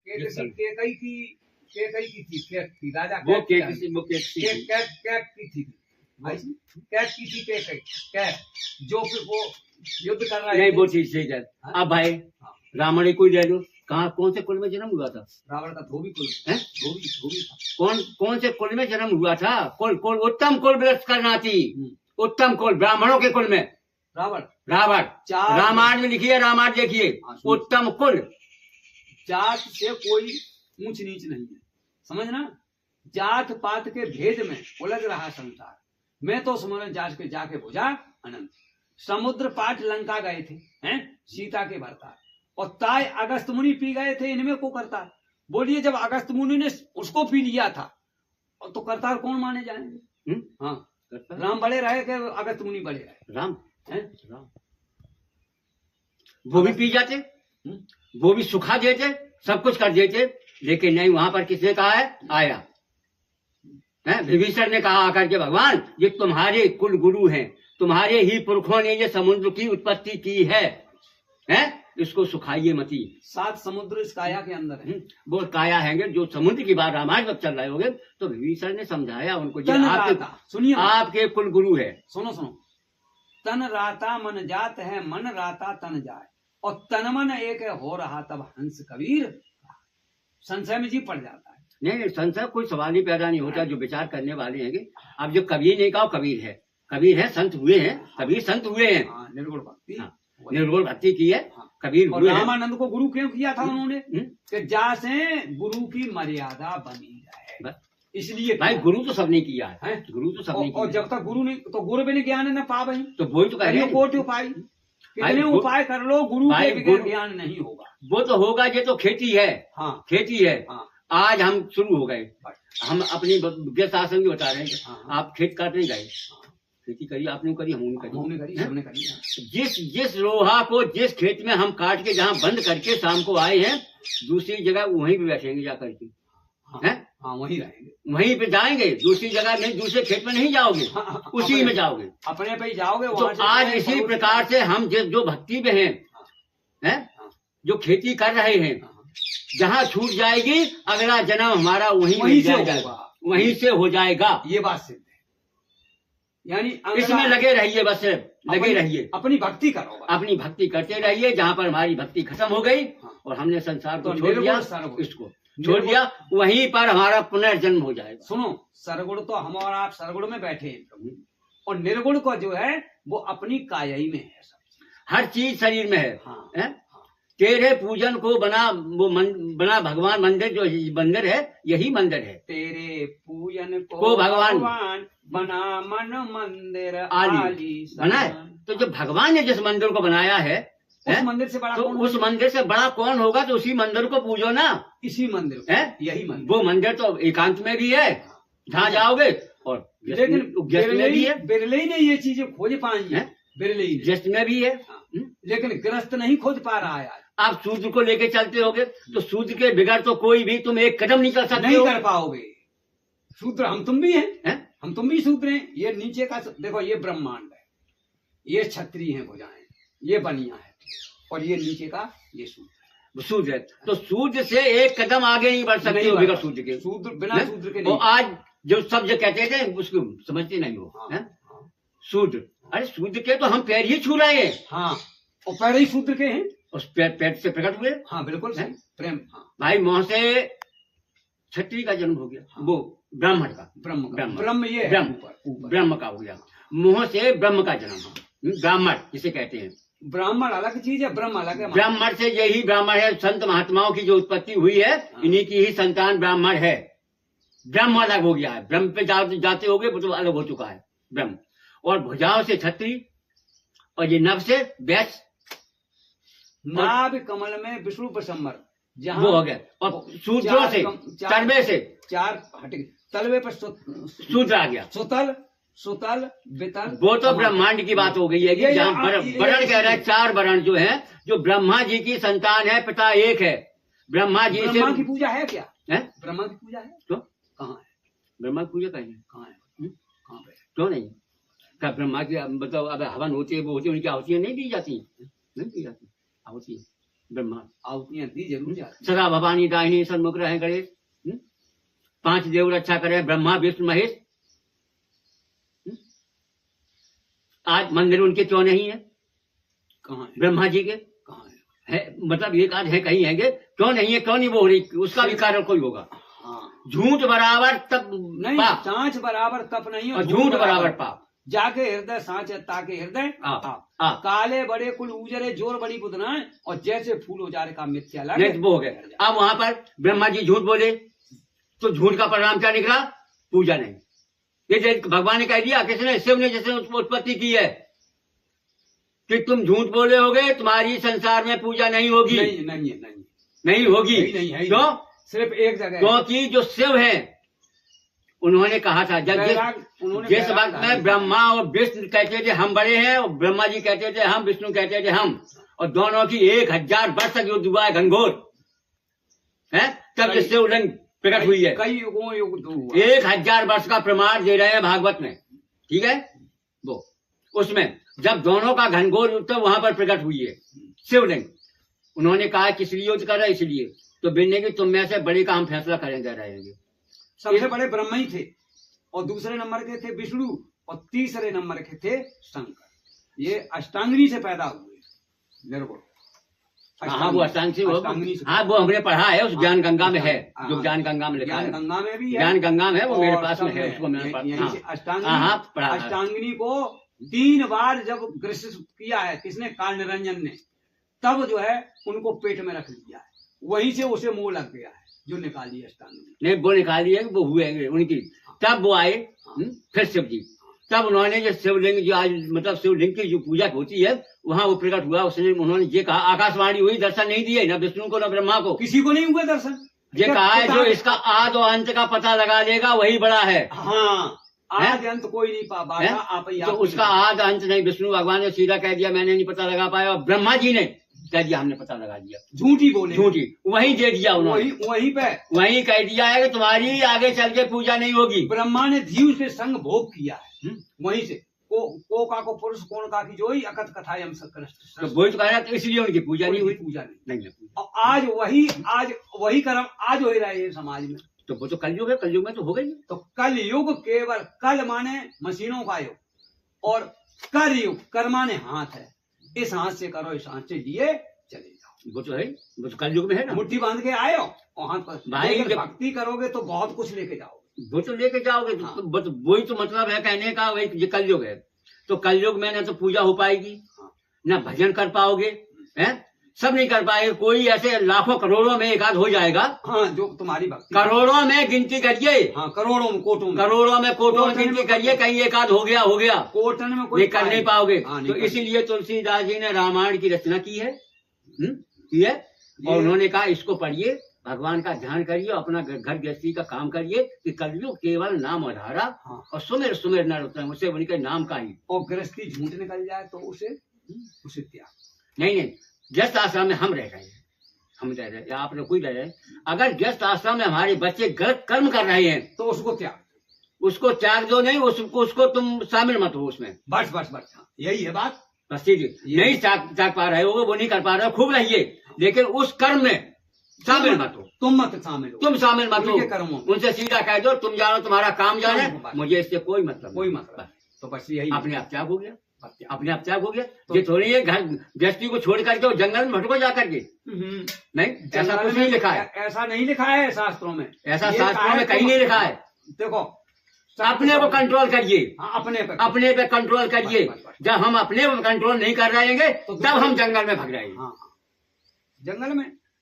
केकई की थी, कैट थी, राजा वो कैट की थी भाई, कैट की थी, कैट जो फिर वो युद्ध कर रहा है। नहीं, वो चीज सही है। अब भाई रावण को ले लो, कहाँ कौन से कुल में जन्म हुआ था? रावण का धोबी कुल है, धोबी था। कौन से कुल में जन्म हुआ था? कुल उत्तम कुल व्यक्त करना थी, उत्तम कुल ब्राह्मणों के कुल में रावण। रामायण में लिखिए, रामायण देखिए, उत्तम कुल। जात से कोई ऊंच नीच नहीं है, समझना। जात पात के भेद में उलझ रहा संसार। मैं तो समझ जात के जाके भुजा अनंत। समुद्र पाठ लंका गए थे, हैं सीता के भरता, और ताय अगस्त मुनि पी गए थे, इनमें को करता। बोलिए जब अगस्त मुनि ने उसको पी लिया था, और तो करतार कौन माने जाएंगे? हाँ, राम बड़े रहे कि अगस्त मुनि बड़े रहे? राम है, राम। वो भी पी जाते, वो भी सुखा देते, सब कुछ कर देते, लेकिन नहीं, वहां पर किसने कहा है? आया है विभीषण ने कहा आकर के, भगवान ये तुम्हारे कुल गुरु हैं, तुम्हारे ही पुरखों ने ये समुद्र की उत्पत्ति की है, इसको सुखाइए मती। 7 समुद्र इस काया के अंदर है। वो काया है जो समुद्र की बात रामायण में चल रहे होंगे, तो विभीषण ने समझाया उनको, सुनिए आपके कुल गुरु है। सुनो तन राता मन जात है, मन राता तन जाए, और तन मन एक हो रहा तब हंस कबीर। संशय में जी पड़ जाता है। नहीं, संशय कोई सवाल ही पैदा नहीं होता, जो विचार करने वाले हैं। अब जो कबीर नहीं कहा, कबीर है, संत हुए हैं, कबीर संत हुए हैं, निर्गुण भक्ति की है, कबीर हुए। रामानंद को गुरु क्यों किया था उन्होंने? कि जैसे गुरु की मर्यादा बनी रहे, इसलिए। भाई गुरु तो सबने किया है, गुरु तो सबने किया। और जब तक गुरु नहीं, तो गुरु बिना ज्ञान न पा भाई, तो वही तो कह रहे हैं, कोटि उपाय, कितने उपाय कर लो, गुरु के बगैर ज्ञान नहीं होगा। वो तो होगा, ये तो खेती है। हाँ, खेती है। आज हम शुरू हो गए, हम अपनी गृहस्थ आश्रम भी बता रहे हैं। आप खेत काटने गए, खेती करी, आपने करी, हमने करी। जिस लोहा को जिस खेत में हम काट के जहाँ बंद करके शाम को आए हैं, दूसरी जगह वहीं पे बैठेंगे जा करके, हाँ वहीं रहेंगे, वहीं पे जाएंगे, दूसरी जगह नहीं, दूसरे खेत में नहीं जाओगे, उसी में जाओगे, अपने पे ही जाओगे। तो आज इसी प्रकार से हम जो भक्ति में हैं, जो खेती कर रहे हैं, जहाँ छूट जाएगी अगला जन्म हमारा वहीं से होगा, वहीं से हो जाएगा। ये बात सिद्ध है। यानी इसमें लगे रहिए, बस लगे रहिए, अपनी भक्ति करो, अपनी भक्ति करते रहिए। जहाँ पर हमारी भक्ति खत्म हो गई और हमने संसार को छोड़ दिया, इसको छोड़ दिया, वहीं पर हमारा पुनर्जन्म हो जाएगा। सुनो, सरगुण तो हम और आप सरगुण में बैठे हैं, और निर्गुण को जो है वो अपनी कायाई में है, हर चीज शरीर में है। तेरे पूजन को बना भगवान मंदिर, जो मंदिर है यही मंदिर है। तेरे पूजन को भगवान बना मन मंदिर आली बना है। तो जब भगवान ने जिस मंदिर को बनाया है, उस मंदिर से बड़ा तो उस मंदिर से बड़ा कौन होगा? तो उसी मंदिर को पूजो ना, इसी मंदिर है, यही मंदिर। वो मंदिर तो एकांत में भी है, जहाँ जाओगे, और लेकिन बिरले ने ये चीजें खोज पाई है, बिरले जस्ट में भी है, लेकिन ग्रस्त नहीं खोज पा रहा है। आप सूर्य को लेके चलते होगे, तो सूर्य के बिगड़ तो कोई भी तुम एक कदम नहीं कर सकते, नहीं कर पाओगे। शूद्र हम तुम भी हैं, हम तुम भी शूद्र हैं। ये नीचे का देखो, ये ब्रह्मांड है, ये क्षत्रिय है, भुजाएं, ये बनिया है, और ये नीचे का ये सूर्य है। तो सूर्य से एक कदम आगे नहीं बढ़ सकते हो बिना सूर्य के। सूर्य बिना सूर्य के नहीं। तो आज जो सब जो कहते थे उसको समझते नहीं हो। सूर्य, अरे सूर्य के तो हम पैर ही छू रहे हैं। हाँ, और पैर ही सूर्य के हैं, उस पेट से प्रकट हुए। हाँ बिल्कुल प्रेम। हाँ। भाई मोह से क्षत्रिय का जन्म हो गया, वो ब्राह्मण का, ब्रह्म ये ब्रह्म का हो गया। मोह से ब्रह्म का जन्म, ब्राह्मण जिसे कहते हैं। ब्राह्मण अलग चीज है, ब्रह्म अलग है। ब्राह्मण से यही ब्राह्मण है, संत महात्माओं की जो उत्पत्ति हुई है, इन्हीं की ही संतान ब्राह्मण है। ब्रह्म अलग हो गया है, ब्रह्म पे जाते हो गए तो अलग हो चुका है ब्रह्म। और भुजाओं से क्षत्रिय, और ये नभ से वैश्य, नाभ कमल में विष्णु प्रसम्बर, जहाँ वो हो गया। और सूत्रों से, तलवे से चार हट गए, तलवे पर सूत्र आ गया, सुतल वितल। वो तो ब्रह्मांड की बात हो गई है कि जहाँ वर्ण कह रहा है, 4 वर्ण जो है, जो ब्रह्मा जी की संतान है, पिता एक है। ब्रह्मा जी से ब्रह्मा की पूजा है क्या? है ब्रह्मा की पूजा है, तो कहाँ है ब्रह्मा की पूजा? कहाँ है? कहाँ पे? क्यों नहीं? क्या ब्रह्मा की मतलब अब हवन होती है, वो होती है, उनकी आहुतियां नहीं दी जाती? नहीं दी जाती आहुति। ब्रह्मा आहुतियां दी जरूर जाती। सदा भवानी दाहिनी सन्मुख रहे गणेश। 5 देव रक्षा करे ब्रह्मा विष्णु महेश। आज मंदिर उनके क्यों नहीं है? कहाँ है? ब्रह्मा जी के कहाँ है, मतलब एक आज है कहीं हैंगे, क्यों नहीं है, क्यों नहीं वो हो रही, उसका भी कारण कोई होगा। हाँ झूठ बराबर तप नहीं, पाप सांच बराबर तप नहीं और झूठ बराबर पाप। जाके हृदय सांच है, ताके हृदय आप काले बड़े कुल उजरे जोर बड़ी बुदना है, और जैसे फूल उजारे का मिथ्या नहीं लगे तो वो हो गया। अब वहां पर ब्रह्मा जी झूठ बोले तो झूठ का परिणाम क्या निकला? पूजा नहीं। ये भगवान ने कह दिया, किसने? शिव ने जैसे उत्पत्ति की है कि तुम झूठ बोले होगे, तुम्हारी संसार में पूजा नहीं होगी। नहीं नहीं है, नहीं होगी। नहीं है, क्यों? सिर्फ एक जगह। क्योंकि जो शिव है उन्होंने कहा था, जब जिस वक्त में ब्रह्मा और विष्णु कहते थे हम बड़े हैं, और ब्रह्मा जी कहते थे हम, विष्णु कहते थे हम, और दोनों की 1000 वर्ष तक युद्ध हुआ है घनघोर है, तब ये शिवलिंग प्रकट हुई है। कई युगों युग 1000 वर्ष का प्रमाण दे रहे हैं भागवत में, ठीक है। वो उसमें जब दोनों का घनघोर युद्ध वहां पर प्रकट हुई है शिवलिंग, उन्होंने कहा किस लिए युद्ध कर रहा है? इसलिए तो बिन्ने की तुम में से बड़ी का हम फैसला करेंगे रहेंगे। सबसे बड़े ब्रह्मा ही थे, और दूसरे नंबर के थे विष्णु, और तीसरे नंबर के थे शंकर। ये अष्टांगिनी से पैदा हुए निर्गुण। हाँ वो अष्टांग से अष्टांगिनी से। हाँ वो हमने पढ़ा है, उस ज्ञान गंगा में है, हाँ, जो ज्ञान गंगा में लिखा ज्ञान है। गंगा में भी है, ज्ञान गंगा में है, वो मेरे और पास में सब है, उसको मैंने यहीं से पढ़ा। अष्टांगिनी को 3 बार जब ग्रसित किया है, किसने? काल निरंजन ने। तब जो है उनको पेट में रख लिया है, वहीं से उसे मुंह लग गया है, जो निकाली अष्टांगिनी। नहीं वो निकाली है, वो हुए उनकी। तब वो आए फिर शिव जी, तब उन्होंने जो शिवलिंग, जो आज मतलब शिवलिंग की जो पूजा होती है वहां वो प्रकट हुआ। उसने उन्होंने ये कहा, आकाशवाणी हुई, दर्शन नहीं दिए, न विष्णु को न ब्रह्मा को, किसी को नहीं हुआ दर्शन। ये कहा है जो इसका आद और अंत का पता लगा लेगा वही बड़ा है। हाँ, आद अंत कोई नहीं पा पाया, आप ही तो उसका आद अंत नहीं। विष्णु भगवान ने सीधा कह दिया मैंने नहीं पता लगा पाया, और ब्रह्मा जी ने कह दिया हमने पता लगा दिया। झूठी बोले, झूठी वही दे दिया उन्होंने, वहीं पे वही कह दिया है कि तुम्हारी आगे चल के पूजा नहीं होगी। ब्रह्मा ने जीव से संग भोग किया है, वहीं से को का को पुरुष कोण का की जोई अकथ कथाएं हम सब तो वही तो कह रहा, तो इसलिए उनकी पूजा नहीं हुई। पूजा नहीं। नहीं। और आज वही कर्म आज हो रहा है समाज में। तो वो तो कलयुग है, कलयुग में तो हो गई। तो कल युग केवल, कल माने मशीनों का युग, और कर युग कर माने हाथ है। इस हाथ से करो, इस हाथ से लिए चले जाओ। वो तो है, वो तो कलयुग में है ना। मुट्ठी बांध के आए हो और हाथ पर भाई भक्ति करोगे तो बहुत कुछ लेके जाओगे। वो तो लेके जाओगे। हाँ। तो वही तो मतलब है कहने का, वही ये कलयुग है। तो कलयुग में न तो पूजा हो पाएगी, न भजन कर पाओगे, हैं? सब नहीं कर पाएंगे। कोई ऐसे लाखों करोड़ों में एक आध हो जाएगा। हाँ, जो तुम्हारी भक्ति, करोड़ों में गिनती करिए। हाँ, करोड़ों में, कोटों में, करोड़ों में, कोटों में गिनती करिए, कहीं एक आध हो गया। कोटन में कोई ये कर नहीं पाओगे। हाँ, तो इसीलिए तुलसीदास जी ने रामायण की रचना की है, और उन्होंने कहा इसको पढ़िए, भगवान का ध्यान करिए, अपना घर गृहस्थी का काम करिए, कि कलयुग केवल नाम आधारा। हाँ। और सुमेर सुमेर न होता है, उसे उनके नाम का ही। और गृहस्थी झूठ निकल जाए तो उसे त्याग। नहीं, गृहस्थ आश्रम में हम रह रहे हैं, हम रह रहे हैं, आप लोग कोई रह रहे हैं। अगर गृहस्थ आश्रम में हमारे बच्चे गलत कर्म कर रहे हैं तो उसको त्याग, उसको त्याग दो। नहीं, उसको तुम शामिल मत हो उसमें। बस यही है बात। बस नहीं त्याग पा रहे हो, वो नहीं कर पा रहे हो, खूब रहिए, लेकिन उस कर्म में शामिल मत हो। तुम मत शामिल हो, तुम शामिल मत हो कर्मों। उनसे सीधा कह दो तुम जानो, तुम्हारा काम जाने, मुझे इससे कोई मतलब। तो बस यही अपने आप त्याग हो गया, अपने आप त्याग हो गया। ये थोड़ी है घर गृहस्थी को छोड़ करके जंगल में भटको जा करके। नहीं, ऐसा कुछ नहीं लिखा है, ऐसा नहीं लिखा है शास्त्रों में, ऐसा शास्त्रों में कहीं नहीं लिखा है। देखो, अपने को कंट्रोल करिए, अपने पे कंट्रोल करिए। जब हम अपने को कंट्रोल नहीं कर रहेंगे तब हम जंगल में भाग जाएंगे।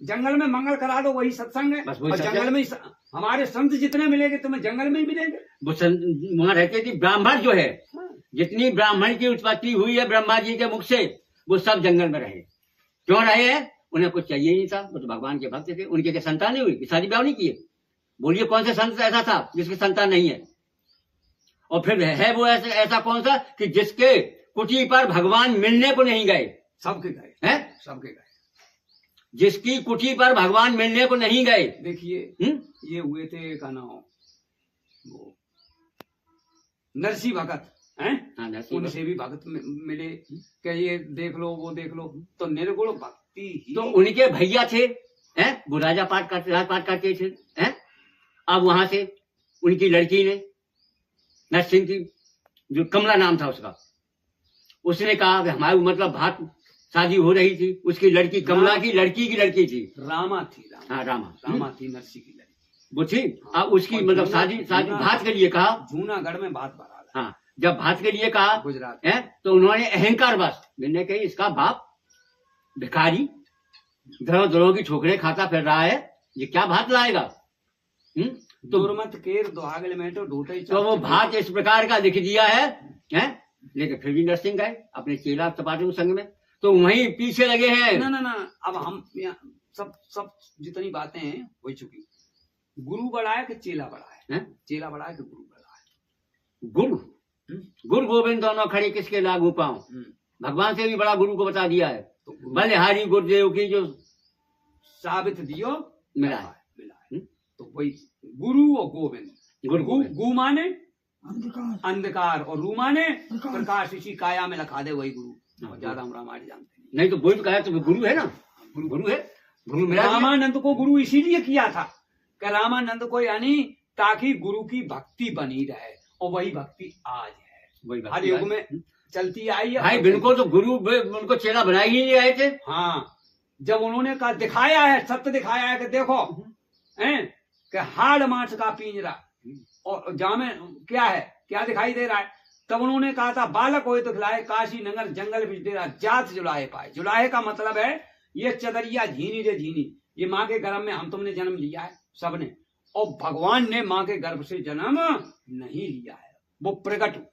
जंगल में मंगल करा दो, वही सत्संग है। और जंगल में हमारे संत जितने मिलेंगे तुम्हें जंगल में ही मिलेंगे। वो वहां रहते थे ब्राह्मण जो है, जितनी ब्राह्मण की उत्पत्ति हुई है ब्रह्मा जी के मुख से, वो सब जंगल में रहे। क्यों रहे हैं? उन्हें कुछ चाहिए नहीं था, वो तो भगवान के भक्त थे। उनके संतान नहीं हुई, शादी ब्याह नहीं किए। बोलिए कौन से संत ऐसा था जिसकी संतान नहीं है? और फिर है वो ऐसा कौन सा कि जिसके कुटी पर भगवान मिलने को नहीं गए? सबके गए हैं, सबके गए। जिसकी कुटी पर भगवान मिलने को नहीं गए। देखिए, ये हुए थे का नाम वो नरसिंह भगत हैं, उनसे भी भगत मिले कि ये देख लो वो देख लो। तो निर्गुण भक्त भक्ति ही। तो उनके भैया थे, हैं, वो राजा पाठ करते थे, हैं। अब वहां से उनकी लड़की ने, नरसिंह की, जो कमला नाम था उसका, उसने कहा कि हमारी मतलब भात शादी हो रही थी, उसकी लड़की कमला की लड़की थी, रामा थी, हाँ रामा थी नरसिंह की लड़की, वो थी। अब उसकी मतलब शादी भात के लिए कहा, जूनागढ़ में बात भरा। हाँ, जब भात के लिए कहा गुजरात है, तो उन्होंने अहंकार बस, मैंने कही इसका बाप भिखारी दरों की ठोकरें खाता फिर रहा है, ये क्या भात लाएगा। तो दुर्मत केर दुहागल में तो ढूंढे, तो वो भात इस प्रकार का लिख दिया है, लेकिन फिर भी नरसिंह गए अपने चेला सपाटू संग में, तो वहीं पीछे लगे हैं। ना अब हम सब जितनी बातें हैं हो चुकी। गुरु बड़ा है कि चेला बड़ा है? चेला बड़ा है कि गुरु बड़ा है? गुरु गोविंद दोनों खड़े किसके लागू पाऊं, भगवान से भी बड़ा गुरु को बता दिया है। तो बलिहारी गुरुदेव की जो साबित दियो मिला है। तो वही गुरु और गोविंद। गु माने अंधकार और रू माने प्रकाश, इसी काया में लखा दे वही गुरु। ज्यादा हम रामायण जानते नहीं, तो वही तो कहा, तो गुरु है ना, गुरु है, गुरु मिला। रामानंद को गुरु इसीलिए किया था कि रामानंद को, यानी ताकि गुरु की भक्ति बनी रहे, और वही भक्ति आज है, हर युग में चलती आई है। भाई बिल्कुल, तो गुरु उनको चेला बना ही नहीं आए थे। हाँ, जब उन्होंने कहा दिखाया है, सत्य दिखाया है कि देखो हैं कि हाड़ मांस का पिंजरा और जामे क्या है, क्या दिखाई दे रहा है, तब उन्होंने कहा था बालक होए तो खिलाए, काशी नगर जंगल बिच डेरा, जात जुलाहे पाए। जुलाहे का मतलब है ये चदरिया झीनी रे झीनी, ये माँ के गर्भ में हम तुमने जन्म लिया है सबने, और भगवान ने माँ के गर्भ से जन्म नहीं लिया है, वो प्रकट हुए।